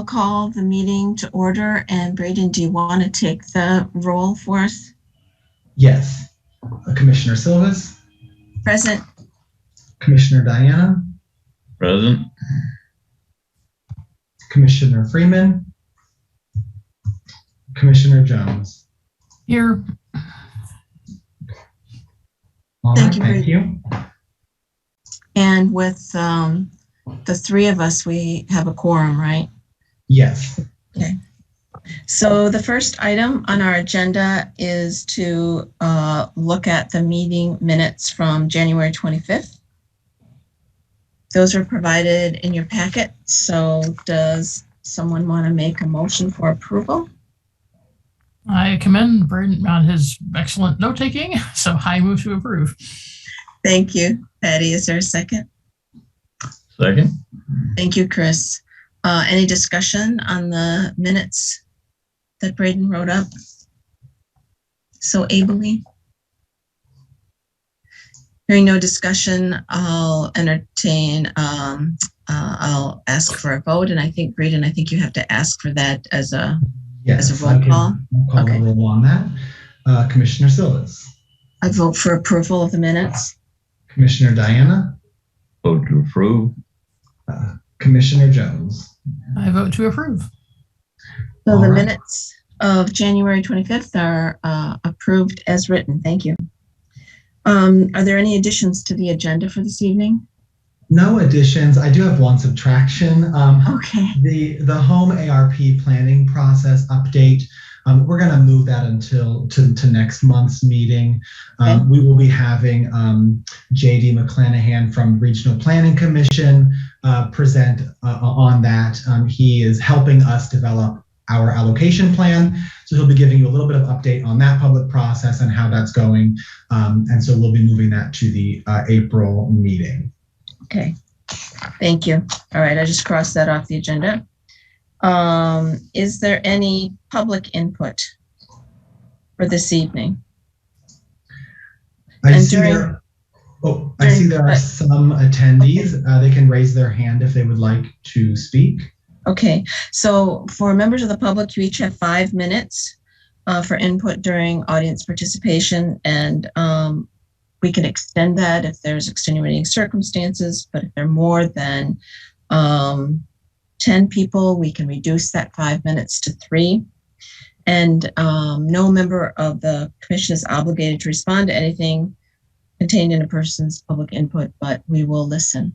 I'll call the meeting to order. And Braden, do you want to take the roll for us? Yes. Commissioner Silvas. Present. Commissioner Diana. Present. Commissioner Freeman. Commissioner Jones. Here. All Thank right, you, thank you. And with the three of us, we have a quorum, right? Yes. Okay. So the first item on our agenda is to look at the meeting minutes from January 25th. Those are provided in your packet. So does someone want to make a motion for approval? I commend Braden on his excellent note-taking, so I move to approve. Thank you. Patty, is there a second? Second. Thank you, Chris. Any discussion on the minutes that Braden wrote up so ably? Hearing no discussion, I'll entertain, I'll ask for a vote. And I think, Braden, I think you have to ask for that as a roll call. I'll call Okay. the roll on that. Commissioner Silvas. I vote for approval of the minutes. Commissioner Diana. Vote to approve. Commissioner Jones. I vote to approve. So All the right. minutes of January 25th are approved as written. Thank you. Are there any additions to the agenda for this evening? No additions. I do have one subtraction. Okay. The home ARP planning process update, we're going to move that until to next month's meeting. Okay. We will be having JD McClanahan from Regional Planning Commission present on that. He is helping us develop our allocation plan. So he'll be giving you a little bit of update on that public process and how that's going. And so we'll be moving that to the April meeting. Okay. Thank you. All right. I just crossed that off the agenda. Is there any public input for this evening? I see there are some attendees. Okay. They can raise their hand if they would like to speak. Okay, so for members of the public, you each have 5 minutes for input during audience participation, and we can extend that if there's extenuating circumstances, but if there are more than 10 people, we can reduce that 5 minutes to 3. And no member of the commission is obligated to respond to anything contained in a person's public input, but we will listen.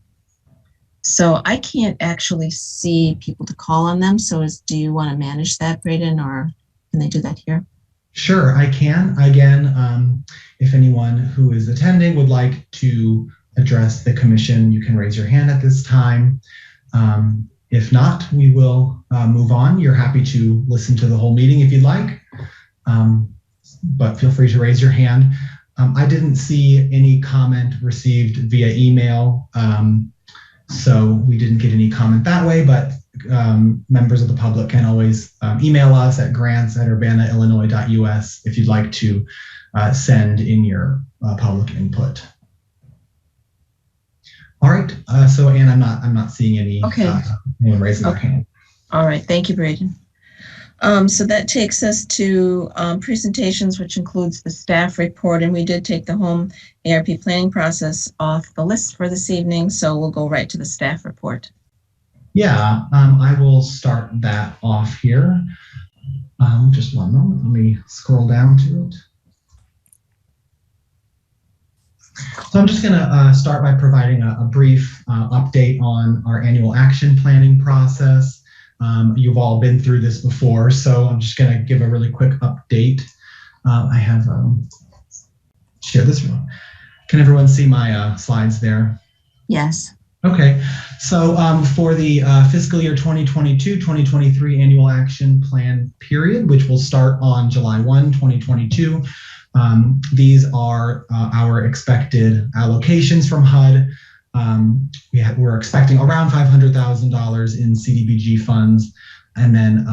So I can't actually see people to call on them. So do you want to manage that, Braden, or can they do that here? Sure, I can. Again, if anyone who is attending would like to address the commission, you can raise your hand at this time. If not, we will move on. You're happy to listen to the whole meeting if you'd like, but feel free to raise your hand. I didn't see any comment received via email. So we didn't get any comment that way, but members of the public can always email us at grants@urbana-illinois.us if you'd like to send in your public input. All right. So Anne, I'm not seeing any anyone raising their hand. All right. Thank you, Braden. So that takes us to presentations, which includes the staff report, and we did take the home ARP planning process off the list for this evening, so we'll go right to the staff report. Yeah, I will start that off here. Just one moment, let me scroll down to it. So I'm just gonna start by providing a brief update on our annual action planning process. You've all been through this before, so I'm just going to give a really quick update. I have share this room. Can everyone see my slides there? Yes. Okay, so for the fiscal year 2022-2023 annual action plan period, which will start on July 1, 2022, these are our expected allocations from HUD. We're expecting around $500,000 in CDBG funds, and then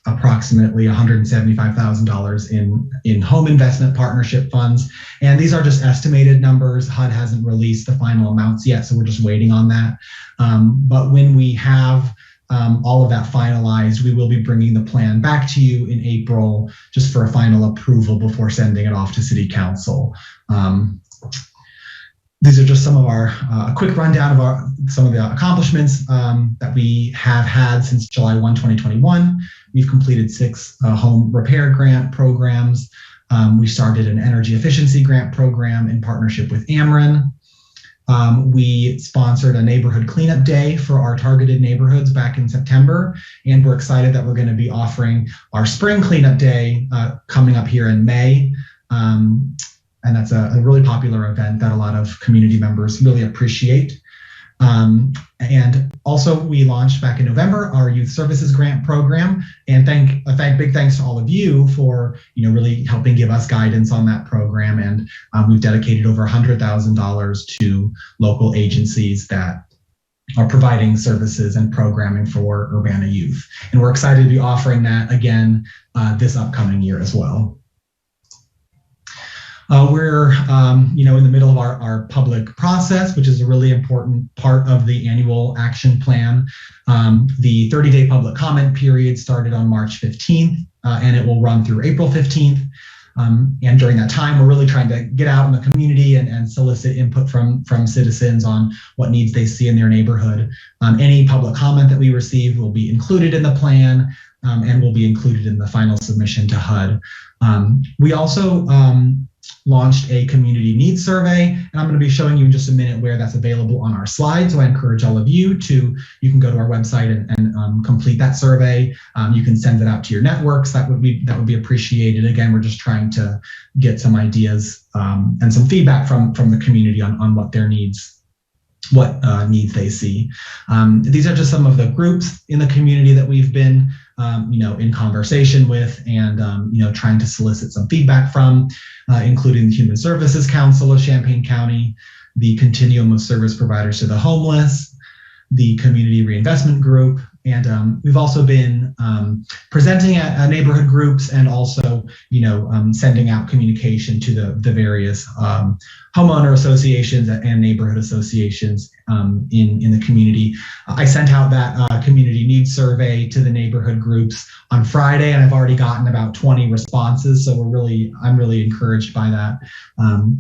approximately $175,000 in home investment partnership funds. And these are just estimated numbers. HUD hasn't released the final amounts yet, so we're just waiting on that. But when we have all of that finalized, we will be bringing the plan back to you in April just for a final approval before sending it off to City Council. These are just some of our quick rundown of some of the accomplishments that we have had since July 1, 2021. We've completed 6 home repair grant programs. We started an energy efficiency grant program in partnership with Ameren. We sponsored a neighborhood cleanup day for our targeted neighborhoods back in September, and we're excited that we're going to be offering our spring cleanup day coming up here in May. And that's a really popular event that a lot of community members really appreciate. And also we launched back in November our youth services grant program, and big thanks to all of you for really helping give us guidance on that program. And we've dedicated over $100,000 to local agencies that are providing services and programming for Urbana youth. And we're excited to be offering that again this upcoming year as well. We're in the middle of our public process, which is a really important part of the annual action plan. The 30-day public comment period started on March 15th, and it will run through April 15th. And during that time, we're really trying to get out in the community and solicit input from citizens on what needs they see in their neighborhood. Any public comment that we receive will be included in the plan and will be included in the final submission to HUD. We also launched a community needs survey, and I'm going to be showing you in just a minute where that's available on our slide. So I encourage all of you can go to our website and complete that survey. You can send it out to your networks. That would be appreciated. Again, we're just trying to get some ideas and some feedback from the community on what their needs, what needs they see. These are just some of the groups in the community that we've been in conversation with and trying to solicit some feedback from, including the Human Services Council of Champaign County, the Continuum of Service Providers to the Homeless, the Community Reinvestment Group, and we've also been presenting at neighborhood groups and also sending out communication to the various homeowner associations and neighborhood associations in the community. I sent out that community needs survey to the neighborhood groups on Friday, and I've already gotten about 20 responses. So I'm really encouraged by that.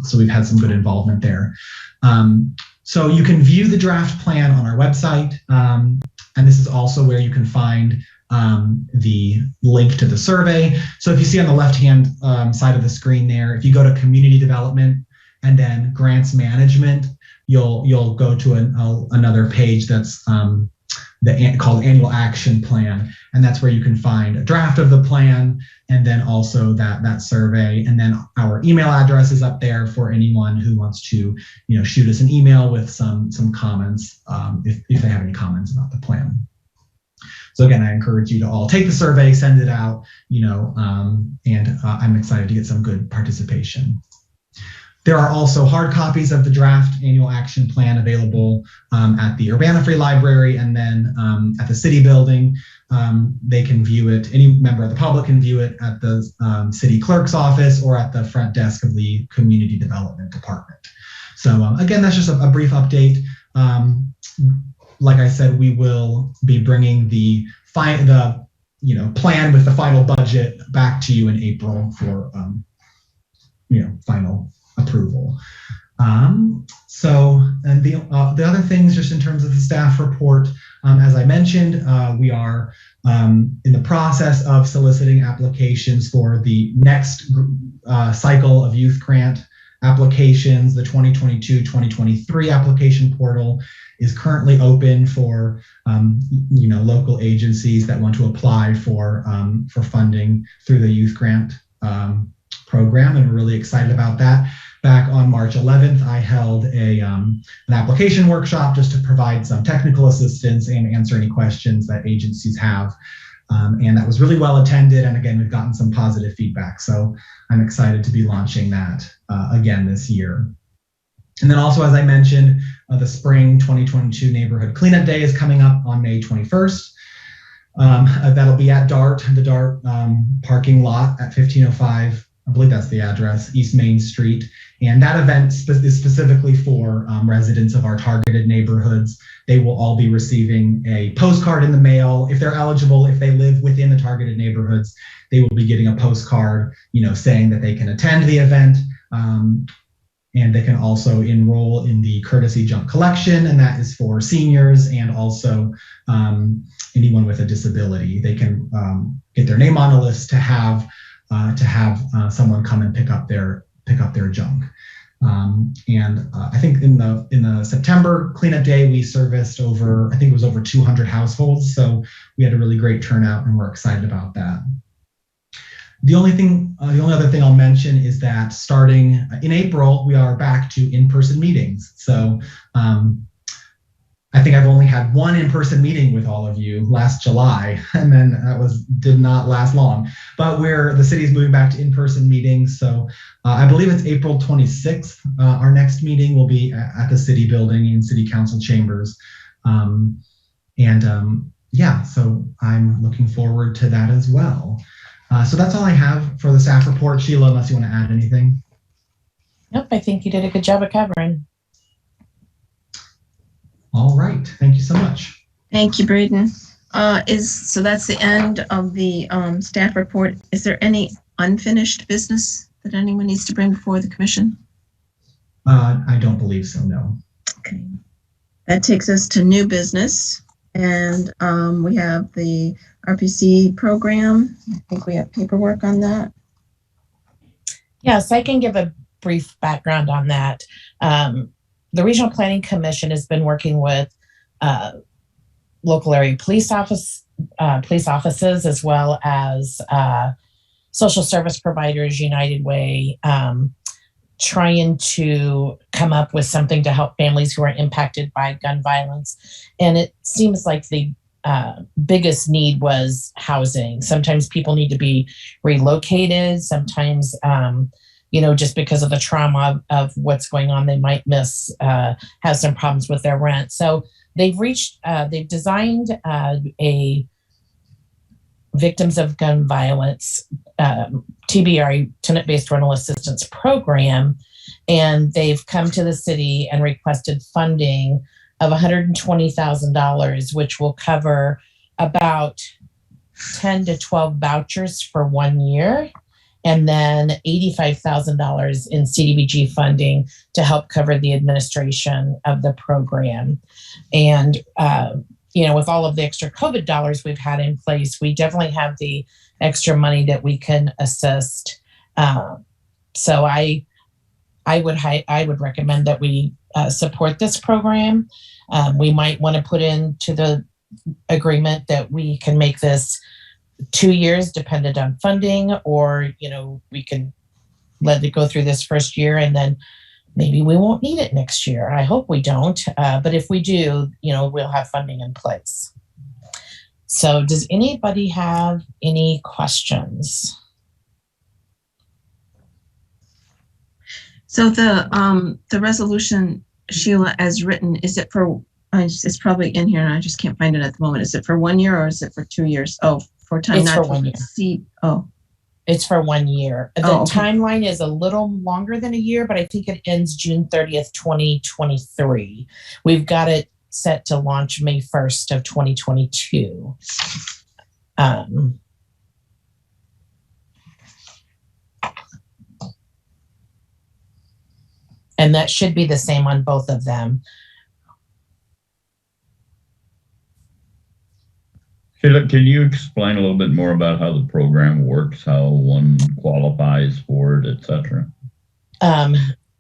So we've had some good involvement there. So you can view the draft plan on our website, and this is also where you can find the link to the survey. So if you see on the left-hand side of the screen there, if you go to community development and then grants management, you'll go to another page that's called annual action plan, and that's where you can find a draft of the plan and then also that survey, and then our email address is up there for anyone who wants to shoot us an email with some comments if they have any comments about the plan. So again, I encourage you to all take the survey, send it out, and I'm excited to get some good participation. There are also hard copies of the draft annual action plan available at the Urbana Free Library, and then at the city building. They can view it, any member of the public can view it at the city clerk's office or at the front desk of the community development department. So again, that's just a brief update. Like I said, we will be bringing the plan with the final budget back to you in April for final approval. And the other things, just in terms of the staff report, as I mentioned, we are in the process of soliciting applications for the next cycle of youth grant applications. The 2022-2023 application portal is currently open for local agencies that want to apply for funding through the youth grant program, and we're really excited about that. Back on March 11th, I held an application workshop just to provide some technical assistance and answer any questions that agencies have. And that was really well attended. And again, we've gotten some positive feedback. So I'm excited to be launching that again this year. And then also, as I mentioned, the spring 2022 Neighborhood Cleanup Day is coming up on May 21st. That'll be at DART, the DART parking lot at 1505 I believe that's the address, East Main Street. And that event is specifically for residents of our targeted neighborhoods. They will all be receiving a postcard in the mail. If they're eligible, if they live within the targeted neighborhoods, they will be getting a postcard, saying that they can attend the event. And they can also enroll in the courtesy junk collection, and that is for seniors and also anyone with a disability. They can get their name on a list to have someone come and pick up their junk. I think in the September cleanup day, we serviced over 200 households. So we had a really great turnout, and we're excited about that. The only other thing I'll mention is that starting in April, we are back to in-person meetings. So I think I've only had one in-person meeting with all of you last July, and then that did not last long. But the city is moving back to in-person meetings. So I believe it's April 26th. Our next meeting will be at the city building in City Council chambers. So I'm looking forward to that as well. So that's all I have for the staff report. Sheila, unless you want to add anything. Nope, I think you did a good job of covering. All right, thank you so much. Thank you, Braden. So that's the end of the staff report. Is there any unfinished business that anyone needs to bring before the commission? I don't believe so, no. Okay. That takes us to new business. And we have the RPC program. I think we have paperwork on that. Yes, I can give a brief background on that. The Regional Planning Commission has been working with local area police offices, as well as social service providers, United Way, trying to come up with something to help families who are impacted by gun violence. And it seems like the biggest need was housing. Sometimes people need to be relocated. Sometimes, just because of the trauma of what's going on, they might have some problems with their rent. So they've designed a Victims of Gun Violence, TBR, Tenant-Based Rental Assistance Program, and they've come to the city and requested funding of $120,000, which will cover about 10 to 12 vouchers for 1 year, and then $85,000 in CDBG funding to help cover the administration of the program. And with all of the extra COVID dollars we've had in place, we definitely have the extra money that we can assist. So I would recommend that we support this program. We might want to put into the agreement that we can make this 2 years dependent on funding, or, we can let it go through this first year and then maybe we won't need it next year. I hope we don't. But if we do, we'll have funding in place. So does anybody have any questions? So the resolution, Sheila, as written, is it for, it's probably in here and I just can't find it at the moment. Is it for 1 year or is it for 2 years? Oh, for time. It's for 1 year. It's for 1 year. The okay. Timeline is a little longer than a year, but I think it ends June 30th, 2023. We've got it set to launch May 1st of 2022. And that should be the same on both of them. Sheila, can you explain a little bit more about how the program works, how one qualifies for it, et cetera?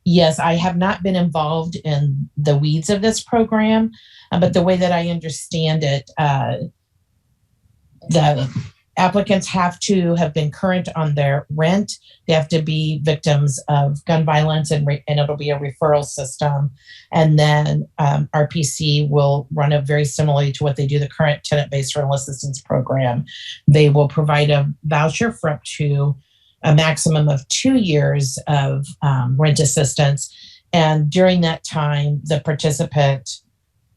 Yes, I have not been involved in the weeds of this program, but the way that I understand it, the applicants have to have been current on their rent. They have to be victims of gun violence, and it'll be a referral system. And then RPC will run it very similarly to what they do the current tenant-based rental assistance program. They will provide a voucher for up to a maximum of 2 years of rent assistance. And during that time, the participant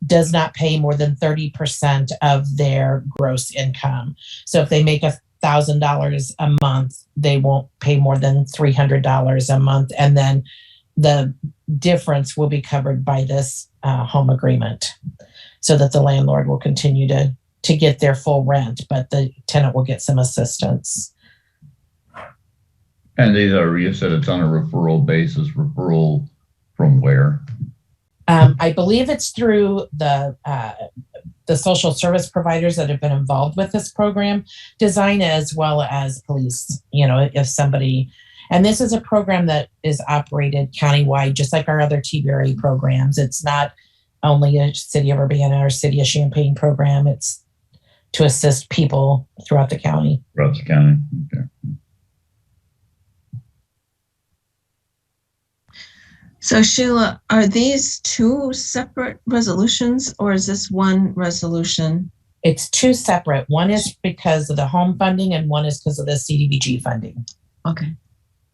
does not pay more than 30% of their gross income. So if they make $1,000 a month, they won't pay more than $300 a month. And then the difference will be covered by this home agreement, so that the landlord will continue to get their full rent, but the tenant will get some assistance. And these are, you said it's on a referral basis. Referral from where? I believe it's through the social service providers that have been involved with this program design, as well as police. You know, if somebody, and this is a program that is operated countywide, just like our other TBRA programs. It's not only a City of Urbana or City of Champaign program. It's to assist people throughout the county. Throughout the county. Okay. So Sheila, are these two separate resolutions or is this one resolution? It's two separate. One is because of the home funding and one is because of the CDBG funding. Okay,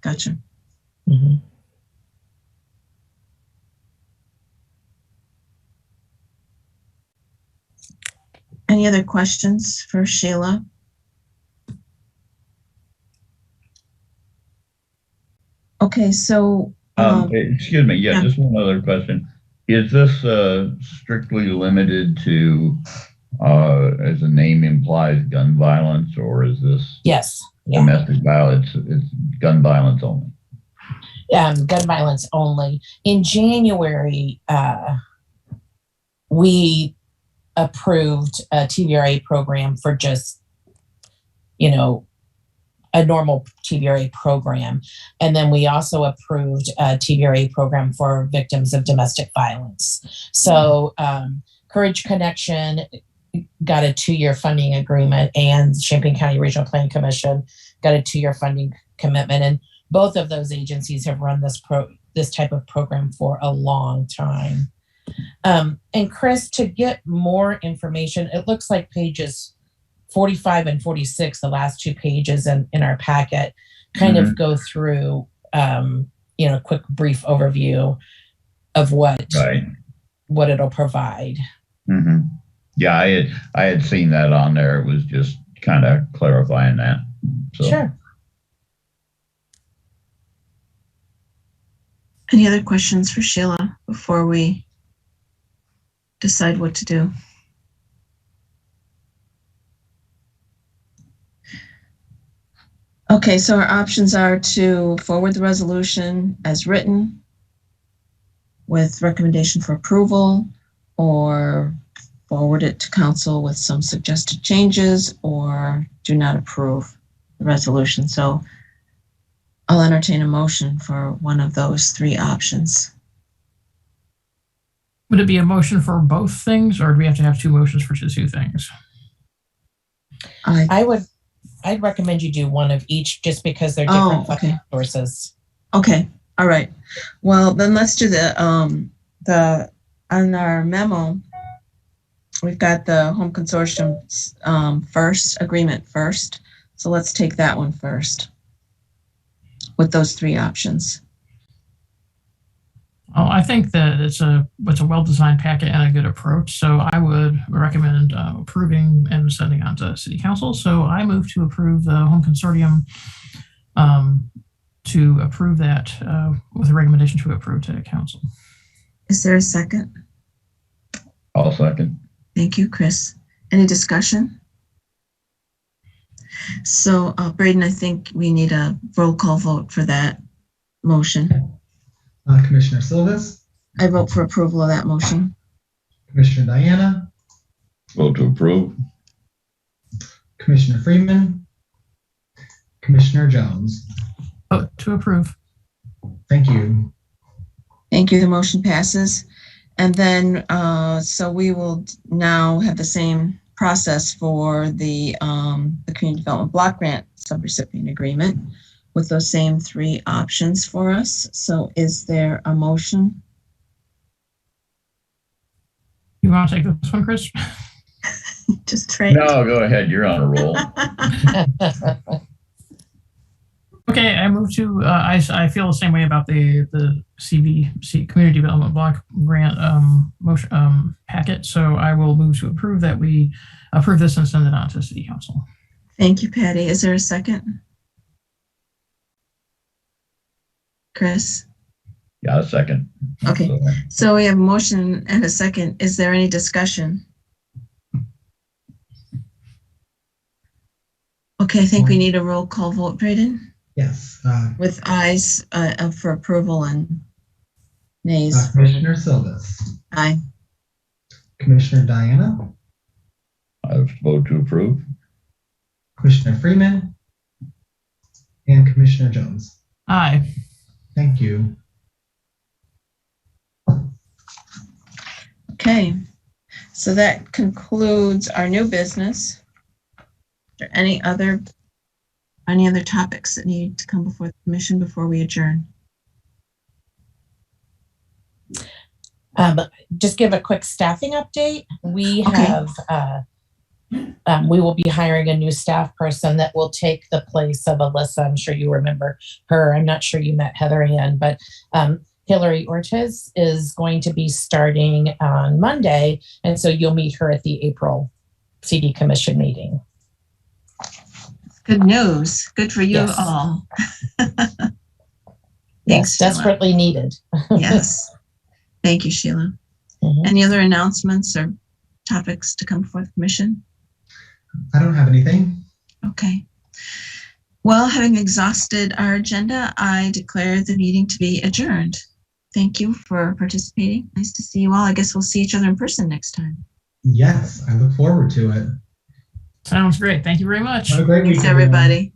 gotcha. Mm-hmm. Any other questions for Sheila? Okay, so excuse me. Yeah, just one other question. Is this strictly limited to, as the name implies, gun violence, or is this Yes. Yeah. domestic violence? It's gun violence only. Gun violence only. In January, we approved a TVRA program for just, a normal TVRA program. And then we also approved a TVRA program for victims of domestic violence. So Courage Connection got a 2-year funding agreement, and Champaign County Regional Planning Commission got a 2-year funding commitment. And both of those agencies have run this type of program for a long time. And Chris, to get more information, it looks like pages 45 and 46, the last 2 pages in our packet, kind of go through, a quick brief overview of what it'll provide. Mm-hmm. Yeah, I had seen that on there. It was just kind of clarifying that. So. Sure. Any other questions for Sheila before we decide what to do? Okay, so our options are to forward the resolution as written with recommendation for approval, or forward it to council with some suggested changes, or do not approve the resolution. So I'll entertain a motion for one of those 3 options. Would it be a motion for both things, or do we have to have 2 motions for 2 things? I'd recommend you do one of each, just because they're different funding sources. Okay, all right. Well, then let's do on our memo, we've got the home consortium agreement first. So let's take that one first with those 3 options. Oh, I think that it's a well-designed packet and a good approach. So I would recommend approving and sending on to City Council. So I move to approve the home consortium, to approve that with a recommendation to approve to Council. Is there a second? I'll second. Thank you, Chris. Any discussion? So Braden, I think we need a roll call vote for that motion. Commissioner Silvas? I vote for approval of that motion. Commissioner Diana? Vote to approve. Commissioner Freeman? Commissioner Jones? Vote to approve. Thank you. Thank you. The motion passes. And then, so we will now have the same process for the Community Development Block Grant subrecipient agreement with those same 3 options for us. So is there a motion? You want to take this one, Chris? Just trade. No, go ahead. You're on a roll. Okay, I move to, I feel the same way about the CBC Community Development Block Grant motion packet. So I will move to approve that we approve this and send it on to City Council. Thank you, Patty. Is there a second? Chris? Yeah, a second. Okay. So, So we have a motion and a second. Is there any discussion? Okay, I think we need a roll call vote, Braden, Yes. with ayes for approval and nays. Commissioner Silvas, Aye. Commissioner Diana, I vote to approve. Commissioner Freeman, and Commissioner Jones. Aye. Thank you. Okay, so that concludes our new business. Are there any other topics that need to come before the commission before we adjourn? Just give a quick staffing update. We Okay. have, we will be hiring a new staff person that will take the place of Alyssa. I'm sure you remember her. I'm not sure you met Heather Ann, but Hillary Ortiz is going to be starting on Monday. And so you'll meet her at the April CD Commission meeting. Good news. Good for you Yes. all. Yes, Sheila. desperately needed. Yes. Thank you, Sheila. Mhm. Any other announcements or topics to come before the commission? I don't have anything. Okay. Well, having exhausted our agenda, I declare the meeting to be adjourned. Thank you for participating. Nice to see you all. I guess we'll see each other in person next time. Yes, I look forward to it. Sounds great. Thank you very much. Have a great week, Thanks, everyone. everybody.